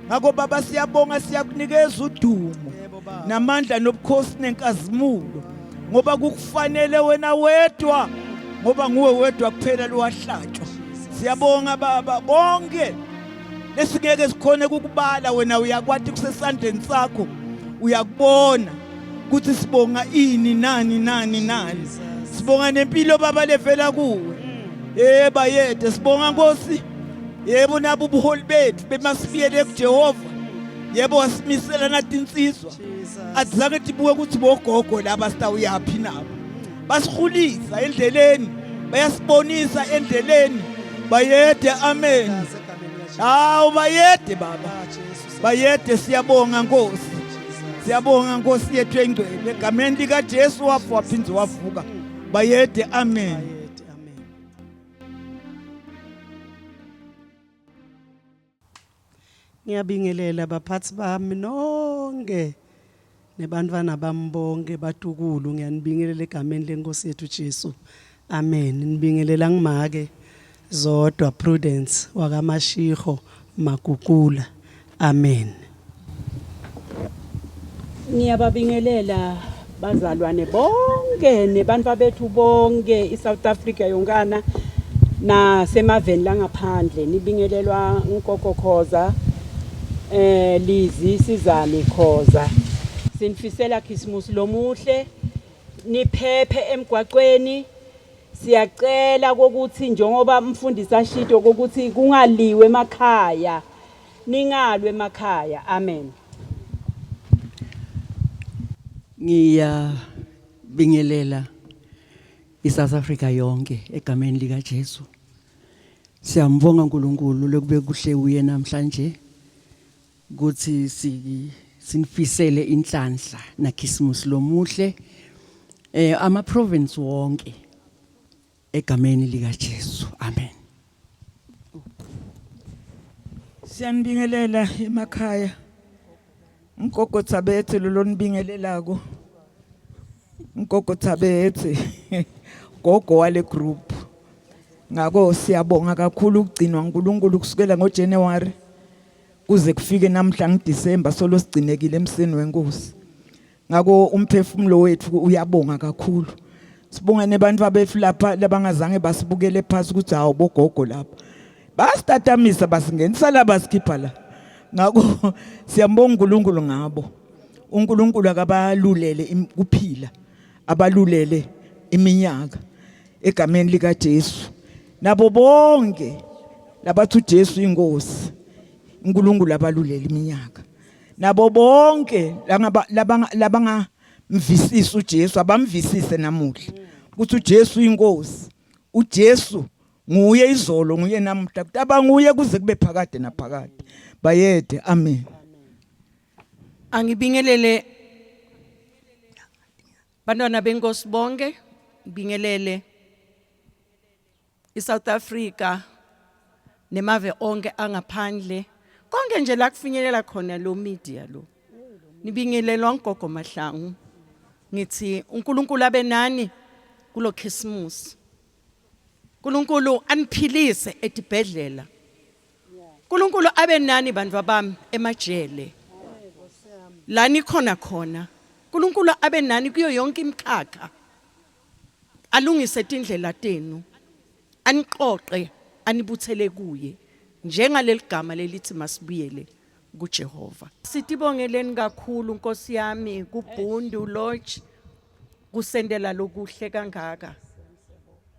Speaker 6: ngakho baba siyabonga siyakunikeza udumo namandla nobukhosi nenkazimulo ngoba kukufanele wena wedwa ngoba nguwe wedwa kuphela lowahlatshwa siyabonga baba bonke lesingeke sikhone ukubala wena uyakwathi kusesandleni sakho uyakubona ukuthi sibonga ini nani sibonga nempilo baba levela kuwe yeba yede sibonga Nkosi yebo nabo ubuholi bethu bemasibiyele kuJehova yebo wasimisela nathi insizwa azange tibuke ukuthi bogogo laba sitawuyapi nabo basihulisa endleleni bayasibonisa endleleni bayede amen hawu bayede baba bayede siyabonga Nkosi siyabonga Nkosi yethu engcwele egameni lika Jesu wafa waphindze wavuka bayede amen.
Speaker 1: Ngiyabingelela baphathi bami nonke nebantwana bami bonke batukulu ngiyanibingelela egameni lenkosi yethu Jesu amen. Nibingelela ngimake Zodwa Prudence wakaMashiho Magugula amen.
Speaker 7: Ngiyababingelela bazalwane bonke nebantu bethu bonke iSouth Africa yonkana nasemaveni langaphandle nibingelelwa uNkoko Khoza Lizi Sizani Khoza sinifisela Christmas lomuhle niphephe emgwaqweni. Siyacela ukuthi njengoba umfundisi ashito ukuthi kungaliwe emakhaya. Ningalwe emakhaya. Amen.
Speaker 2: Ngiyabingelela iSouth Africa yonke egameni lika Jesu. Siyambonga uNkulunkulu lokube kuhle uye namhlanje ukuthi sinifisele inhlanhla naKhisimusi lomuhle ama province wonke egameni lika Jesu. Amen.
Speaker 6: Siyanibingelela emakhaya. Nkoko Thabethe lo nibingelelako. Nkoko Thabethe gogo wale group. Ngako siyabonga kakhulu ukugcinwa uNkulunkulu kusukela ngoJanuary kuze kufike namhla ngoDisemba solo sigcinekile emseni wenkosi. Ngako umphefumulo wethu uyabonga kakhulu. Sibonga nebantu abeflapha labangazange basibukele phansi ukuthi hawo bogogo lapha. Basitatamisa basingenisa la basikhipha la. Ngako siyambonga uNkulunkulu ngabo. uNkulunkulu akabalulele kuphila. Abalulele iminyaka egameni lika Jesu. Nabo bonke labathi uJesu inkosi. uNkulunkulu abalulele iminyaka. Nabo bonke labanga mvisisa uJesu abamvisise namuhla. Ukuthi uJesu inkosi. uJesu nguye izolo nguye namuhla. Abanguye kuze kube phakade naphakade. Bayede. Amen.
Speaker 3: Angibingelele bantwana benkosi bonke, ngibingelele iSouth Africa nemave onke angaphandle konke nje la kufinyelela khona lo media lo. Nibingelelwa uGogo Mahlangu. Ngithi uNkulunkulu abe nani kulo Christmas. uNkulunkulu aniphilise edibhedlela. uNkulunkulu abe nani bantu bami emajele. La nikhona khona. uNkulunkulu abe nani kuyo yonke imikhakha. Alungise indlela tenu. Aniqoqe anibuthele kuye. Njengaleli gama lelithi masibuyele kuJehova. Sitibongeleni kakhulu Nkosi yami kuBhundu Lodge kusendela lokuhle kangaka.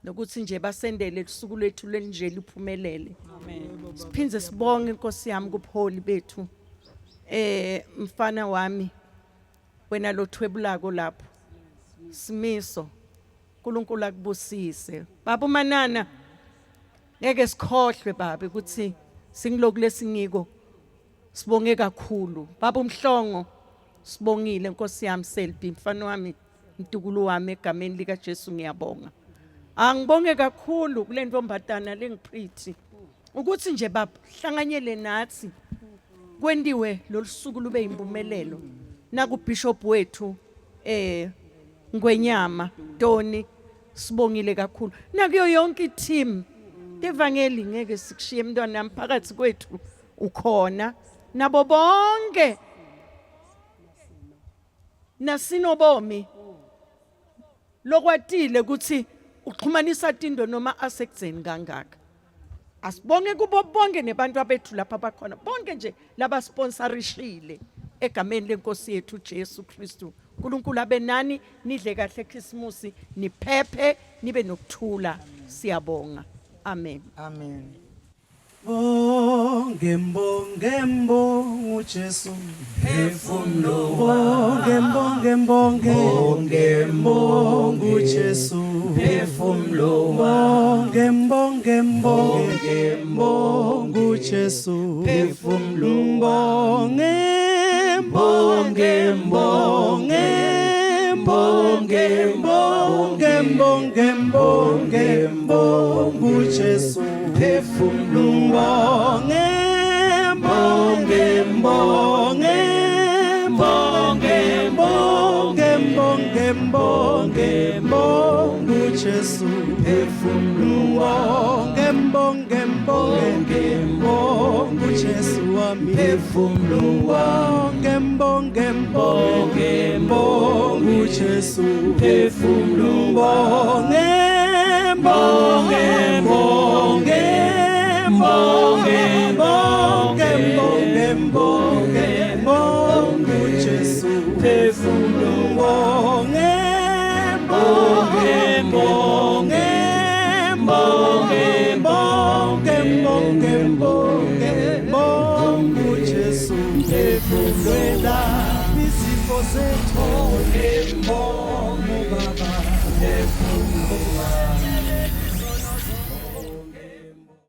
Speaker 3: Nokuthi nje basendele usuku lwethu lenje liphumelele. Amen. Siphinze sibonge Nkosi yami kupholi bethu. Mfana wami wena lothwebulako lapho. Simiso. uNkulunkulu akubusise. Baba uManana ngeke sikhohlwe baba ukuthi singiloku lesingiko sibonge kakhulu. Baba uMhlongo sibongile Nkosi yami Selby mfana wami Ntukulu wami egameni lika Jesu ngiyabonga. Angibonge kakhulu kule ntombatana lengiprithi ukuthi nje baba hlanganyele nathi kwendiwe losuku lube impumelelo naku bishop wethu Ngwenyama Toni sibongile kakhulu nakuyo yonke team evangeli ngeke sikushiye mntwana nami phakathi kwethu ukhona nabo bonke nasinobomi lokwatile ukuthi uxhumanisa tindo noma asekudzeni kangaka. Asibonge kubo bonke nebantu abethu lapha bakhona bonke nje laba sponsorishile egameni lenkosi yethu Jesu Kristu. uNkulunkulu abe nani nidle kahle Christmas niphephe nibe nokuthula siyabonga. Amen.
Speaker 6: Amen.
Speaker 1: Bonge mbonge mbonge uJesu phefumulo bonge mbonge mbonge bonge mbonge uJesu phefumulo bonge mbonge mbonge mbonge uJesu phefumulo bonge mbonge mbonge mbonge mbonge mbonge mbonge mbonge uJesu phefumulo mbonge mbonge mbonge mbonge mbonge mbonge mbonge mbonge uJesu phefumulo mbonge mbonge mbonge mbonge uJesu wami phefumulo mbonge mbonge mbonge mbonge uJesu phefumulo mbonge mbonge mbonge mbonge mbonge mbonge mbonge mbonge uJesu phefumulo mbonge
Speaker 2: sithole